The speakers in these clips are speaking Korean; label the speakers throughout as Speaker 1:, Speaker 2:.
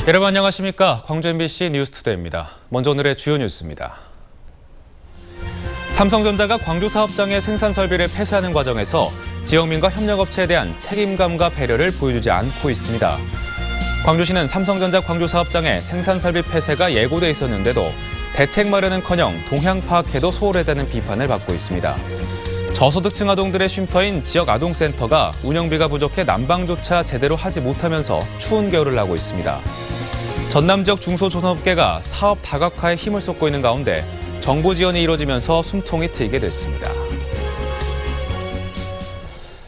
Speaker 1: 여러분 안녕하십니까? 광주 MBC 뉴스투데이입니다. 먼저 오늘의 주요 뉴스입니다. 삼성전자가 광주 사업장의 생산 설비를 폐쇄하는 과정에서 지역민과 협력업체에 대한 책임감과 배려를 보여주지 않고 있습니다. 광주시는 삼성전자 광주 사업장의 생산 설비 폐쇄가 예고돼 있었는데도 대책 마련은커녕 동향 파악에도 소홀하다는 비판을 받고 있습니다. 저소득층 아동들의 쉼터인 지역 아동센터가 운영비가 부족해 난방조차 제대로 하지 못하면서 추운 겨울을 나고 있습니다. 전남 지역 중소전업계가 사업 다각화에 힘을 쏟고 있는 가운데 정부 지원이 이뤄지면서 숨통이 트이게 됐습니다.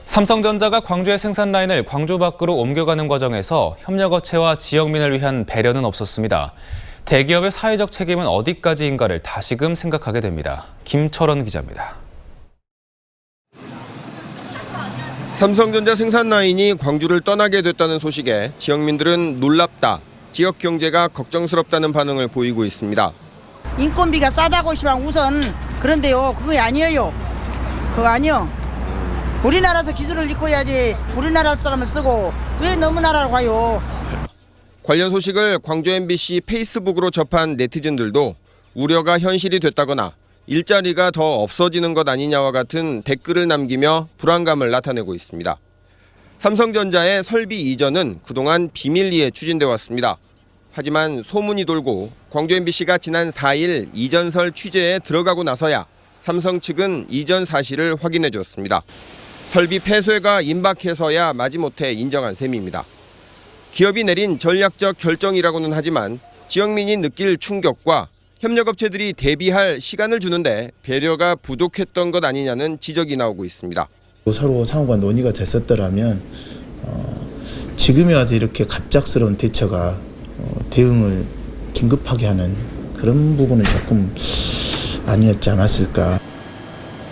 Speaker 1: 삼성전자가 광주의 생산 라인을 광주 밖으로 옮겨가는 과정에서 협력업체와 지역민을 위한 배려는 없었습니다. 대기업의 사회적 책임은 어디까지인가를 다시금 생각하게 됩니다. 김철원 기자입니다.
Speaker 2: 삼성전자 생산 라인이 광주를 떠나게 됐다는 소식에 지역민들은 놀랍다, 지역 경제가 걱정스럽다는 반응을 보이고 있습니다.
Speaker 3: 인건비가 싸다고 하시면 우선 그런데요. 그거 아니에요. 그거 아니요. 우리나라에서 기술을 입고야지 우리나라 사람을 쓰고 왜 너무 나라로 가요.
Speaker 2: 관련 소식을 광주 MBC 페이스북으로 접한 네티즌들도 우려가 현실이 됐다거나 일자리가 더 없어지는 것 아니냐와 같은 댓글을 남기며 불안감을 나타내고 있습니다. 삼성전자의 설비 이전은 그동안 비밀리에 추진돼 왔습니다. 하지만 소문이 돌고 광주 MBC가 지난 4일 이전설 취재에 들어가고 나서야 삼성 측은 이전 사실을 확인해 줬습니다. 설비 폐쇄가 임박해서야 마지못해 인정한 셈입니다. 기업이 내린 전략적 결정이라고는 하지만 지역민이 느낄 충격과 협력업체들이 대비할 시간을 주는데 배려가 부족했던 것 아니냐는 지적이 나오고 있습니다.
Speaker 4: 서로 상호가 논의가 됐었더라면 지금에 와서 이렇게 갑작스러운 대처가 대응을 긴급하게 하는 그런 부분은 조금 아니었지 않았을까.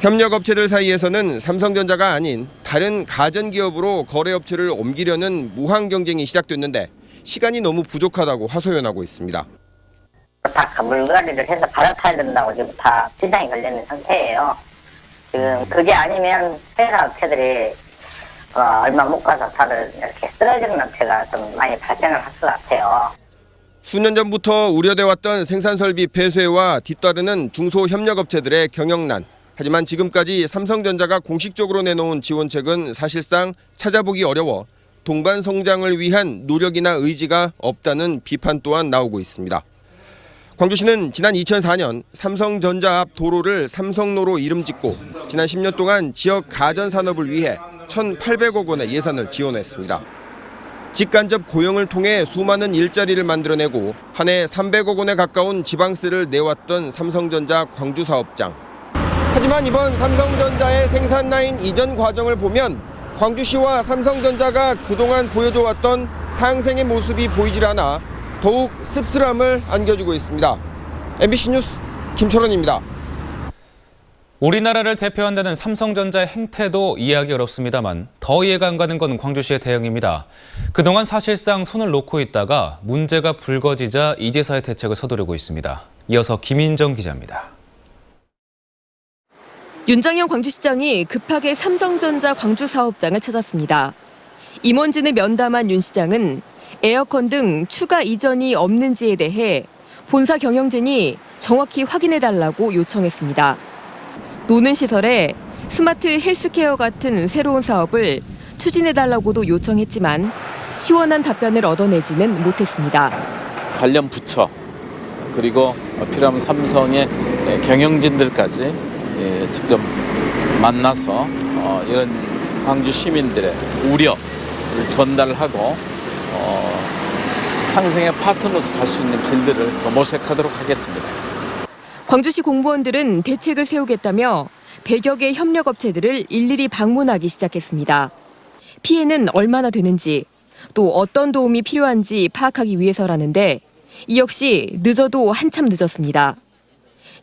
Speaker 2: 협력업체들 사이에서는 삼성전자가 아닌 다른 가전기업으로 거래업체를 옮기려는 무한 경쟁이 시작됐는데 시간이 너무 부족하다고 하소연하고 있습니다.
Speaker 5: 다 물갈이를 해서 갈아타야 된다고 지금 다 진상이 걸려있는 상태예요. 지금 그게 아니면 회사 업체들이 얼마 못 가서 다들 이렇게 쓰러지는 업체가 좀 많이 발생을 할 것 같아요.
Speaker 2: 수년 전부터 우려돼 왔던 생산설비 폐쇄와 뒤따르는 중소협력업체들의 경영난. 하지만 지금까지 삼성전자가 공식적으로 내놓은 지원책은 사실상 찾아보기 어려워 동반 성장을 위한 노력이나 의지가 없다는 비판 또한 나오고 있습니다. 광주시는 지난 2004년 삼성전자 앞 도로를 삼성로로 이름 짓고 지난 10년 동안 지역 가전산업을 위해 1,800억 원의 예산을 지원했습니다. 직간접 고용을 통해 수많은 일자리를 만들어내고 한 해 300억 원에 가까운 지방세를 내왔던 삼성전자 광주 사업장. 하지만 이번 삼성전자의 생산 라인 이전 과정을 보면 광주시와 삼성전자가 그동안 보여줘왔던 상생의 모습이 보이질 않아 더욱 씁쓸함을 안겨주고 있습니다. MBC 뉴스 김철원입니다.
Speaker 1: 우리나라를 대표한다는 삼성전자의 행태도 이해하기 어렵습니다만 더 이해가 안 가는 건 광주시의 대응입니다. 그동안 사실상 손을 놓고 있다가 문제가 불거지자 이제서야 대책을 서두르고 있습니다. 이어서 김인정 기자입니다.
Speaker 6: 윤장현 광주시장이 급하게 삼성전자 광주 사업장을 찾았습니다. 임원진을 면담한 윤 시장은 에어컨 등 추가 이전이 없는지에 대해 본사 경영진이 정확히 확인해달라고 요청했습니다. 노는 시설에 스마트 헬스케어 같은 새로운 사업을 추진해달라고도 요청했지만 시원한 답변을 얻어내지는 못했습니다.
Speaker 7: 관련 부처 그리고 필요하면 삼성의 경영진들까지 직접 만나서 이런 광주 시민들의 우려를 전달하고 상생의 파트너로서 갈 수 있는 길들을 모색하도록 하겠습니다.
Speaker 6: 광주시 공무원들은 대책을 세우겠다며 100여 개 협력업체들을 일일이 방문하기 시작했습니다. 피해는 얼마나 되는지 또 어떤 도움이 필요한지 파악하기 위해서라는데 이 역시 늦어도 한참 늦었습니다.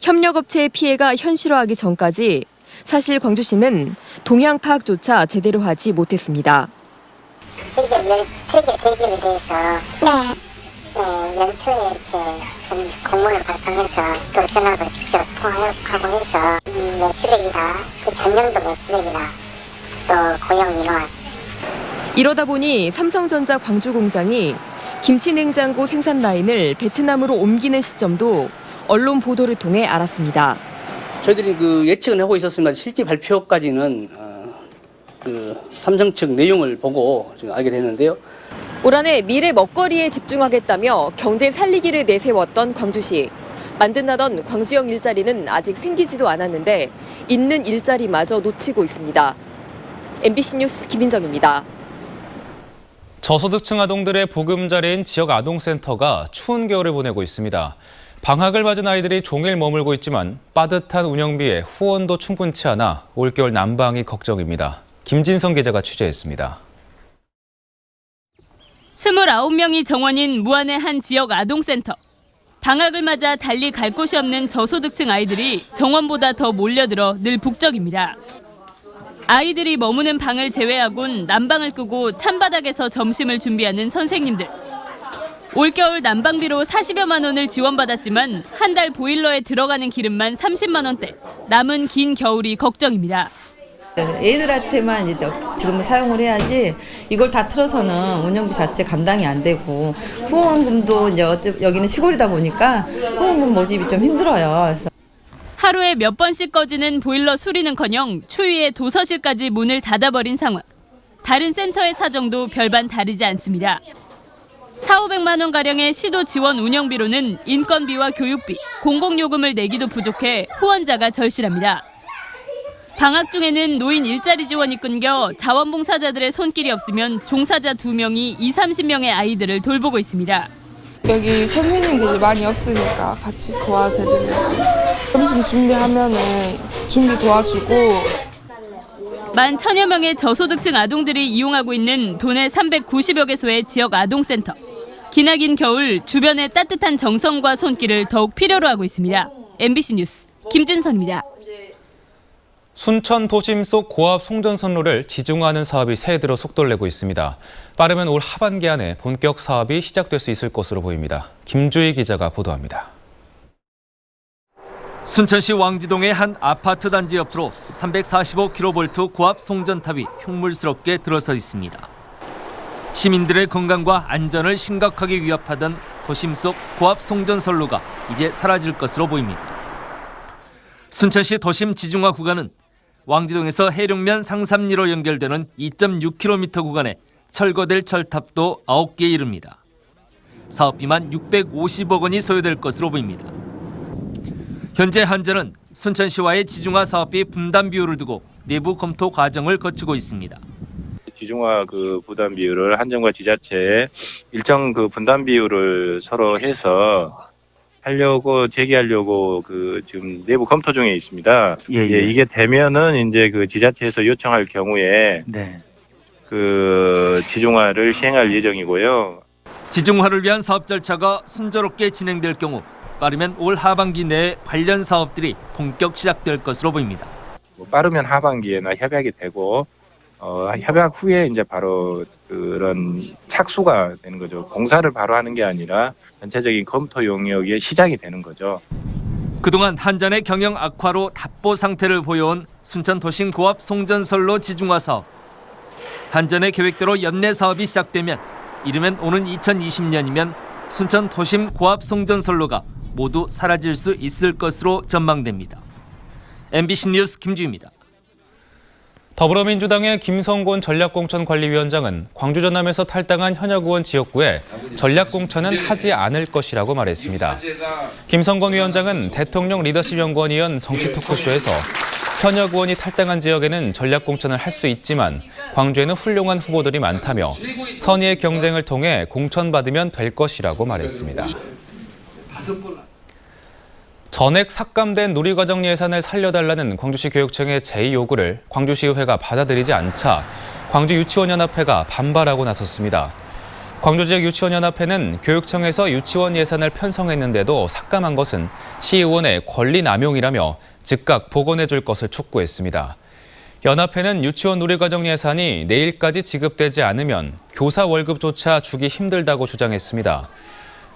Speaker 6: 협력업체의 피해가 현실화하기 전까지 사실 광주시는 동향 파악조차 제대로 하지 못했습니다.
Speaker 8: 세계 대기업에 대해서 연초에 이렇게 좀 공문을 발송해서 또 전화도 직접 통화하고 해서 매출액이나 그 전년도 매출액이나 또 고용 인원
Speaker 6: 이러다 보니 삼성전자 광주 공장이 김치 냉장고 생산 라인을 베트남으로 옮기는 시점도 언론 보도를 통해 알았습니다.
Speaker 9: 저희들이 그 예측은 하고 있었지만 실제 발표까지는 삼성 측 내용을 보고 지금 알게 됐는데요.
Speaker 6: 올 한해 미래 먹거리에 집중하겠다며 경제 살리기를 내세웠던 광주시. 만든다던 광주형 일자리는 아직 생기지도 않았는데 있는 일자리마저 놓치고 있습니다. MBC 뉴스 김인정입니다.
Speaker 1: 저소득층 아동들의 보금자리인 지역 아동센터가 추운 겨울을 보내고 있습니다. 방학을 맞은 아이들이 종일 머물고 있지만 빠듯한 운영비에 후원도 충분치 않아 올겨울 난방이 걱정입니다. 김진성 기자가 취재했습니다.
Speaker 10: 29명이 정원인 무안의 한 지역 아동센터. 방학을 맞아 달리 갈 곳이 없는 저소득층 아이들이 정원보다 더 몰려들어 늘 북적입니다. 아이들이 머무는 방을 제외하곤 난방을 끄고 찬바닥에서 점심을 준비하는 선생님들. 올겨울 난방비로 40여만 원을 지원받았지만 한 달 보일러에 들어가는 기름만 30만 원대. 남은 긴 겨울이 걱정입니다.
Speaker 11: 애들한테만 이제 지금 사용을 해야지 이걸 다 틀어서는 운영비 자체 감당이 안 되고 후원금도 이제 여기는 시골이다 보니까 후원금 모집이 좀 힘들어요. 그래서
Speaker 10: 하루에 몇 번씩 꺼지는 보일러 수리는커녕 추위에 도서실까지 문을 닫아버린 상황. 다른 센터의 사정도 별반 다르지 않습니다. 4,500만 원가량의 시도 지원 운영비로는 인건비와 교육비, 공공요금을 내기도 부족해 후원자가 절실합니다. 방학 중에는 노인 일자리 지원이 끊겨 자원봉사자들의 손길이 없으면 종사자 2명이 20-30명의 아이들을 돌보고 있습니다.
Speaker 12: 여기 선생님들이 많이 없으니까 같이 도와드리려고. 점심 준비하면은 준비 도와주고.
Speaker 10: 11,000여 명의 저소득층 아동들이 이용하고 있는 도내 390여 개소의 지역 아동센터. 기나긴 겨울 주변의 따뜻한 정성과 손길을 더욱 필요로 하고 있습니다. MBC 뉴스 김진선입니다.
Speaker 1: 순천 도심 속 고압 송전선로를 지중화하는 사업이 새해 들어 속도를 내고 있습니다. 빠르면 올 하반기 안에 본격 사업이 시작될 수 있을 것으로 보입니다. 김주희 기자가 보도합니다.
Speaker 13: 순천시 왕지동의 한 아파트 단지 옆으로 345kV 고압 송전탑이 흉물스럽게 들어서 있습니다. 시민들의 건강과 안전을 심각하게 위협하던 도심 속 고압 송전선로가 이제 사라질 것으로 보입니다. 순천시 도심 지중화 구간은 왕지동에서 해룡면 상삼리로 연결되는 2.6km 구간에 철거될 철탑도 9개 이릅니다. 사업비만 650억 원이 소요될 것으로 보입니다. 현재 한전은 순천시와의 지중화 사업비 분담 비율을 두고 내부 검토 과정을 거치고 있습니다.
Speaker 14: 지중화 부담 비율을 한전과 지자체에 일정 분담 비율을 서로 해서 제기하려고 지금 내부 검토 중에 있습니다. 이게 되면은 이제 지자체에서 요청할 경우에 지중화를 시행할 예정이고요.
Speaker 13: 지중화를 위한 사업 절차가 순조롭게 진행될 경우 빠르면 올 하반기 내에 관련 사업들이 본격 시작될 것으로 보입니다.
Speaker 14: 빠르면 하반기에나 협약이 되고 협약 후에 이제 바로 그런 착수가 되는 거죠. 공사를 바로 하는 게 아니라 전체적인 검토 용역의 시작이 되는 거죠.
Speaker 13: 그동안 한전의 경영 악화로 답보 상태를 보여온 순천 도심 고압 송전선로 지중화 사업. 한전의 계획대로 연내 사업이 시작되면 이르면 오는 2020년이면 순천 도심 고압 송전선로가 모두 사라질 수 있을 것으로 전망됩니다. MBC 뉴스 김주희입니다.
Speaker 1: 더불어민주당의 김성곤 전략공천관리위원장은 광주 전남에서 탈당한 현역 의원 지역구에 전략공천은 하지 않을 것이라고 말했습니다. 김성곤 위원장은 대통령 리더십 연구원이연 정치 토크쇼에서 현역 의원이 탈당한 지역에는 전략공천을 할 수 있지만 광주에는 훌륭한 후보들이 많다며 선의의 경쟁을 통해 공천받으면 될 것이라고 말했습니다. 전액 삭감된 누리과정 예산을 살려달라는 광주시 교육청의 제2요구를 광주시의회가 받아들이지 않자 광주유치원연합회가 반발하고 나섰습니다. 광주지역 유치원연합회는 교육청에서 유치원 예산을 편성했는데도 삭감한 것은 시의원의 권리 남용이라며 즉각 복원해 줄 것을 촉구했습니다. 연합회는 유치원 누리과정 예산이 내일까지 지급되지 않으면 교사 월급조차 주기 힘들다고 주장했습니다.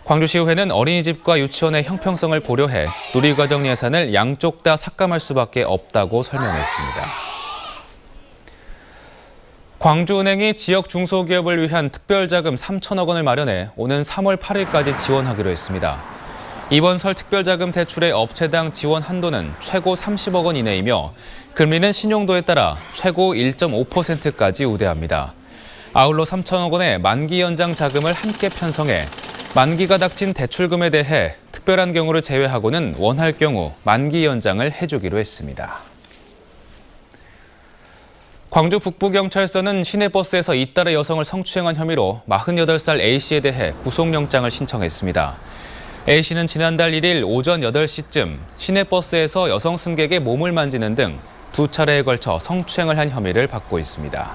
Speaker 1: 광주시의회는 어린이집과 유치원의 형평성을 고려해 누리과정 예산을 양쪽 다 삭감할 수밖에 없다고 설명했습니다. 광주은행이 지역 중소기업을 위한 특별자금 3천억 원을 마련해 오는 3월 8일까지 지원하기로 했습니다. 이번 설 특별자금 대출의 업체당 지원 한도는 최고 30억 원 이내이며 금리는 신용도에 따라 최고 1.5%까지 우대합니다. 아울러 3천억 원의 만기 연장 자금을 함께 편성해 만기가 닥친 대출금에 대해 특별한 경우를 제외하고는 원할 경우 만기 연장을 해주기로 했습니다. 광주 북부경찰서는 시내버스에서 잇따라 여성을 성추행한 혐의로 48살 A씨에 대해 구속영장을 신청했습니다. A씨는 지난달 1일 오전 8시쯤 시내버스에서 여성 승객의 몸을 만지는 등 2차례에 걸쳐 성추행을 한 혐의를 받고 있습니다.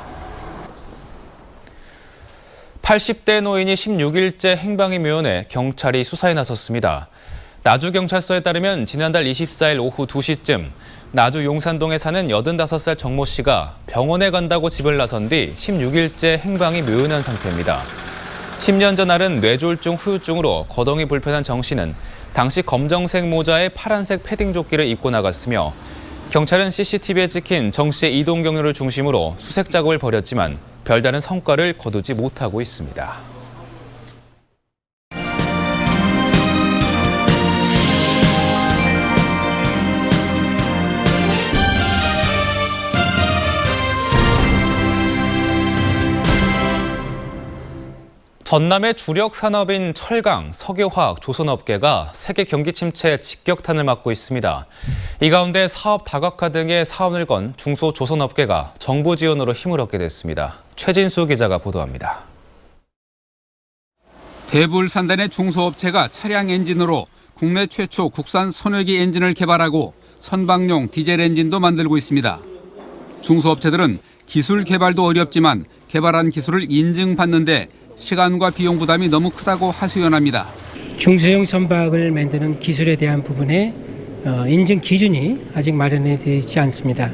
Speaker 1: 80대 노인이 16일째 행방이 묘연해 경찰이 수사에 나섰습니다. 나주경찰서에 따르면 지난달 24일 오후 2시쯤 나주 용산동에 사는 85살 정모 씨가 병원에 간다고 집을 나선 뒤 16일째 행방이 묘연한 상태입니다. 10년 전 앓은 뇌졸중 후유증으로 거동이 불편한 정 씨는 당시 검정색 모자에 파란색 패딩 조끼를 입고 나갔으며 경찰은 CCTV에 찍힌 정 씨의 이동 경로를 중심으로 수색 작업을 벌였지만 별다른 성과를 거두지 못하고 있습니다. 전남의 주력 산업인 철강, 석유화학, 조선업계가 세계 경기 침체에 직격탄을 맞고 있습니다. 이 가운데 사업 다각화 등의 사원을 건 중소조선업계가 정부 지원으로 힘을 얻게 됐습니다. 최진수 기자가 보도합니다.
Speaker 15: 대불산단의 중소업체가 차량 엔진으로 국내 최초 국산 선회기 엔진을 개발하고 선박용 디젤 엔진도 만들고 있습니다. 중소업체들은 기술 개발도 어렵지만 개발한 기술을 인증받는데 시간과 비용 부담이 너무 크다고 하소연합니다.
Speaker 16: 중소형 선박을 만드는 기술에 대한 부분에 인증 기준이 아직 마련되지 않습니다.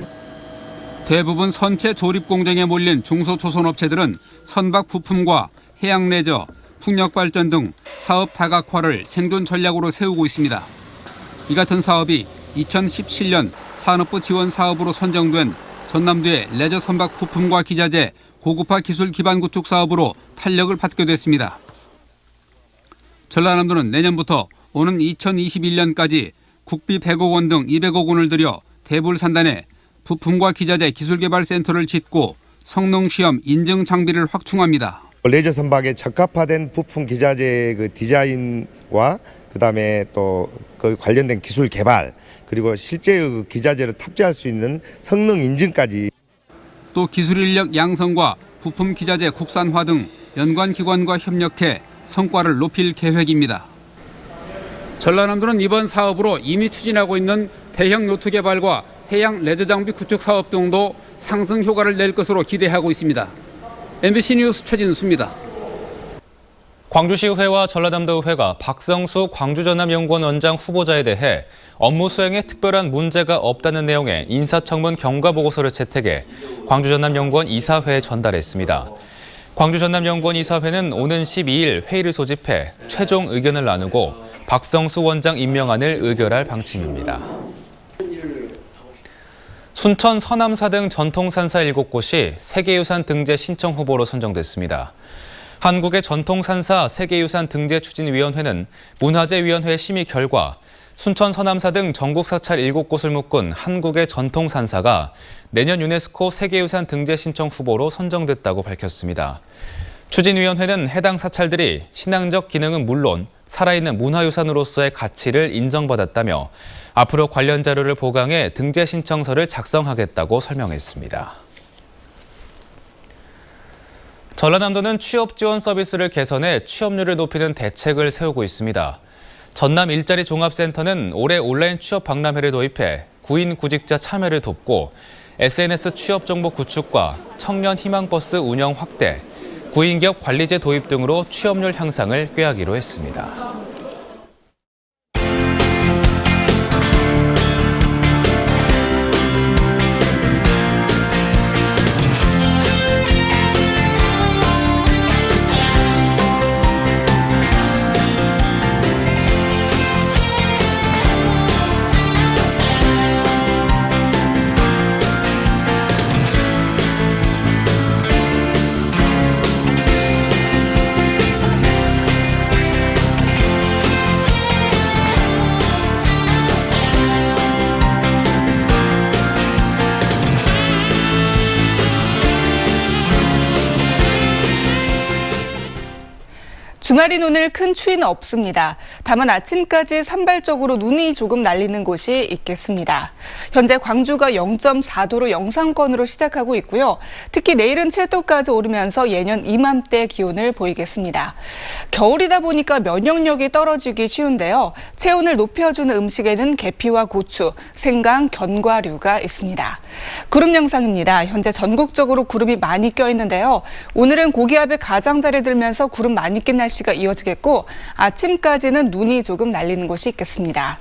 Speaker 15: 대부분 선체 조립 공정에 몰린 중소조선업체들은 선박 부품과 해양 레저, 풍력 발전 등 사업 다각화를 생존 전략으로 세우고 있습니다. 이 같은 사업이 2017년 산업부 지원 사업으로 선정된 전남도의 레저 선박 부품과 기자재 고급화 기술 기반 구축 사업으로 탄력을 받게 됐습니다. 전라남도는 내년부터 오는 2021년까지 국비 100억 원 등 200억 원을 들여 대불산단에 부품과 기자재 기술개발센터를 짓고 성능시험 인증 장비를 확충합니다.
Speaker 17: 레저 선박에 적합화된 부품 기자재 그 디자인과 그다음에 또 그 관련된 기술 개발 그리고 실제 그 기자재를 탑재할 수 있는 성능 인증까지.
Speaker 15: 또 기술 인력 양성과 부품 기자재 국산화 등 연관 기관과 협력해 성과를 높일 계획입니다. 전라남도는 이번 사업으로 이미 추진하고 있는 대형 요트 개발과 해양 레저 장비 구축 사업 등도 상승 효과를 낼 것으로 기대하고 있습니다. MBC 뉴스 최진수입니다.
Speaker 1: 광주시의회와 전라남도의회가 박성수 광주전남연구원 원장 후보자에 대해 업무 수행에 특별한 문제가 없다는 내용의 인사청문 경과보고서를 채택해 광주전남연구원 이사회에 전달했습니다. 광주전남연구원 이사회는 오는 12일 회의를 소집해 최종 의견을 나누고 박성수 원장 임명안을 의결할 방침입니다. 순천 서남사 등 전통산사 7곳이 세계유산 등재 신청 후보로 선정됐습니다. 한국의 전통산사 세계유산 등재추진위원회는 문화재위원회 심의 결과 순천 서남사 등 전국 사찰 7곳을 묶은 한국의 전통산사가 내년 유네스코 세계유산 등재 신청 후보로 선정됐다고 밝혔습니다. 추진위원회는 해당 사찰들이 신앙적 기능은 물론 살아있는 문화유산으로서의 가치를 인정받았다며 앞으로 관련 자료를 보강해 등재 신청서를 작성하겠다고 설명했습니다. 전라남도는 취업 지원 서비스를 개선해 취업률을 높이는 대책을 세우고 있습니다. 전남 일자리 종합센터는 올해 온라인 취업 박람회를 도입해 구인 구직자 참여를 돕고 SNS 취업 정보 구축과 청년 희망버스 운영 확대, 구인기업 관리제 도입 등으로 취업률 향상을 꾀하기로 했습니다.
Speaker 18: 주말인 오늘 큰 추위는 없습니다. 다만 아침까지 산발적으로 눈이 조금 날리는 곳이 있겠습니다. 현재 광주가 0.4도로 영상권으로 시작하고 있고요. 특히 내일은 7도까지 오르면서 예년 이맘때 기온을 보이겠습니다. 겨울이다 보니까 면역력이 떨어지기 쉬운데요. 체온을 높여주는 음식에는 계피와 고추, 생강, 견과류가 있습니다. 구름 영상입니다. 현재 전국적으로 구름이 많이 껴있는데요. 오늘은 고기압의 가장자리 들면서 구름 많이 낀 날씨가 이어지겠고 아침까지는 눈이 조금 날리는 곳이 있겠습니다.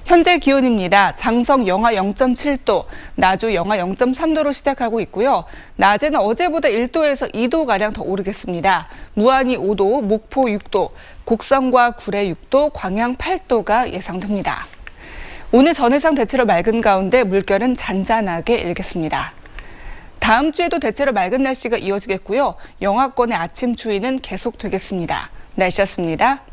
Speaker 18: 현재 기온입니다. 장성 영하 0.7도, 나주 영하 0.3도로 시작하고 있고요. 낮에는 어제보다 1도에서 2도가량 더 오르겠습니다. 무안이 5도, 목포 6도, 곡성과 구례 6도, 광양 8도가 예상됩니다. 오늘 전해상 대체로 맑은 가운데 물결은 잔잔하게 일겠습니다. 다음 주에도 대체로 맑은 날씨가 이어지겠고요. 영하권의 아침 추위는 계속되겠습니다. 날씨였습니다.